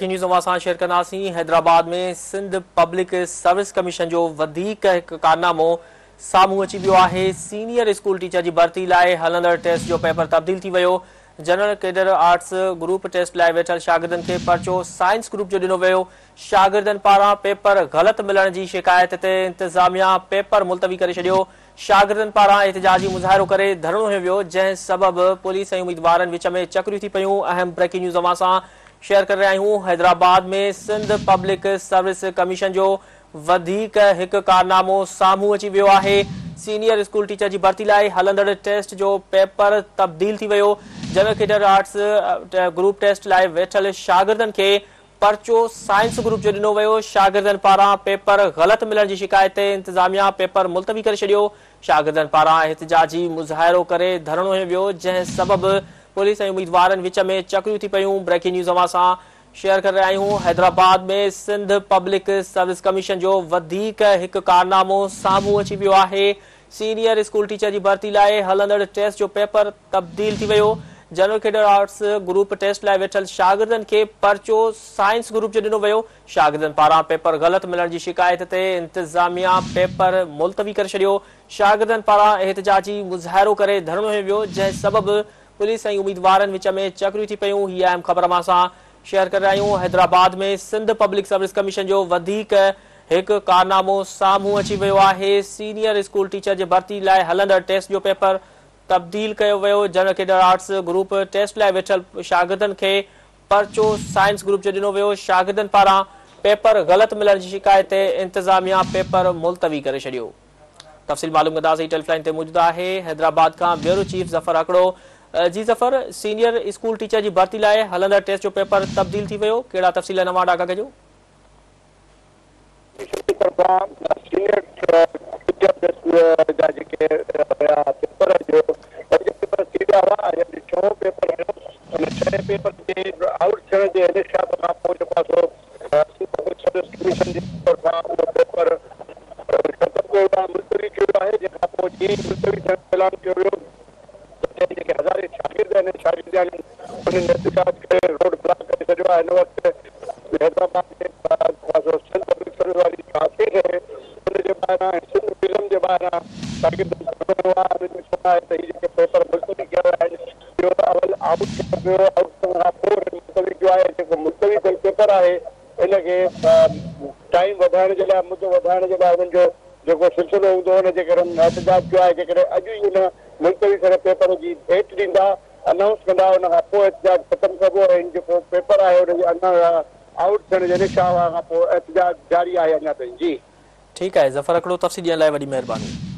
Breaking news अवां सां share कंदासीं। हैदराबाद में सिंध पब्लिक सर्विस कमीशन जो वधीक हिकु कारनामो साम्हूं अची वियो आहे। सीनियर स्कूल टीचर जी भर्ती लाइ हलंदड़ टेस्ट जो पेपर तब्दील थी वियो। General cadre arts group test लाइ वेठल शागिर्दनि खे पर्चो साइंस ग्रुप जो ॾिनो वियो। शागिर्दनि पारां पेपर ग़लति मिलण जी शिकायत ते इंतिज़ामिया पेपर मुलतवी करे छॾियो। शागिर्दनि पारां एहतिजाजी मुज़ाहिरो करे धरणो हंयो वियो, जंहिं सबबि पुलिस ऐं उम्मीदवारनि विच में चकरियूं थी पयूं। अहम ब्रेकिंग न्यूज़ अवां सां शेयर कर रहा हूं। हैदराबाद में सिंध पब्लिक सर्विस कमीशन जो वधीक हिकु कारनामो साम्हूं अची वियो आहे। सीनियर स्कूल टीचर जी भर्ती लाइ हलंदड़ टेस्ट जो पेपर तब्दील थी वियो। General cadre arts group test लाइ वेठल शागिर्दनि खे पर्चो साइंस ग्रुप जो ॾिनो वियो। शागिर्दनि पारां पेपर ग़लति मिलण जी शिकायत ते इंतिज़ामिया पेपर मुलतवी करे छॾियो। शागिर्दनि पारां एहतिजाजी मुज़ाहिरो करे धरणो हंयो वियो, जंहिं सबबि पुलिस ऐं उम्मीदवारनि विच में चकरियूं थी पयूं। ब्रेकिंग न्यूज़ अवां सां शेयर कर रहा हूं। हैदराबाद में सिंध पब्लिक सर्विस कमीशन जो वधीक हिकु कारनामो साम्हूं अची वियो आहे। सीनियर स्कूल टीचर जी भर्ती लाइ हलंदड़ टेस्ट जो पेपर तब्दील थी वियो। General cadre arts group test लाइ वेठल शागिर्दनि खे पर्चो साइंस ग्रुप जो ॾिनो वियो। शागिर्दनि पारां पेपर ग़लति मिलण जी शिकायत ते इंतिज़ामिया पेपर मुलतवी करे छॾियो। शागिर्दनि पारां एहतिजाजी मुज़ाहिरो करे धरणो हंयो वियो, जंहिं सबबि पुलिस ऐं उम्मीदवारनि विच में चकरियूं थी पयूं। हीअ अहम ख़बर असां सां शेयर कर रहा हूं। हैदराबाद में सिंध पब्लिक सर्विस कमीशन जो वधीक हिकु कारनामो साम्हूं अची वियो आहे। सीनियर स्कूल टीचर जी भर्ती लाइ हलंदड़ टेस्ट जो पेपर तब्दील कयो वियो। General cadre arts group test लाइ वेठल शागिर्दनि खे पर्चो साइंस ग्रुप जो ॾिनो वियो। शागिर्दनि पारां पेपर ग़लति मिलण जी शिकायत ते इंतिज़ामिया पेपर मुलतवी करे छॾियो। तफ़सील मालूम कंदासीं। टेलीफोन ते मौजूद आहे हैदराबाद खां ब्यूरो चीफ ज़फ़र आकड़ो। जी ज़फ़र, सीनियर स्कूल टीचर जी भर्ती लाइ हलंदड़ टेस्ट जो पेपर तब्दील थी वियो, कहिड़ा तफ़सील नवां ॾाका कजो? रोड ब्लॉक करे छॾियो आहे। हिन वक़्तु हैदराबाद हुनजे ॿाहिरां सिंध फिल्म जे ॿाहिरां शागिर्दनि त ही जेके पेपर मुलतवी कया आहिनि इहो अवल आउट कयो वियो। आउट थियण खां पोइ मुलतवी जो आहे जेको मुलतवी थियल पेपर आहे इनखे टाइम वधाइण जे लाइ, मुदो वधाइण जे लाइ हुननि जो जेको सिलसिलो हूंदो हुनजे करे एहतिजाज जो आहे जेकॾहिं अॼु ई हुन मुलतवी करे पेपर जी डेट ॾींदा, अनाउंस कंदा, हुन खां पोइ एहतिजाज ख़तमु कबो ऐं जेको पेपर आहे हुनजे अञा आउट थियण जे निशान खां पोइ एहतिजाज जारी आहे अञा ताईं। जी ठीकु आहे ज़फ़र, हिकिड़ो तफ़सील ॾियण लाइ वॾी महिरबानी।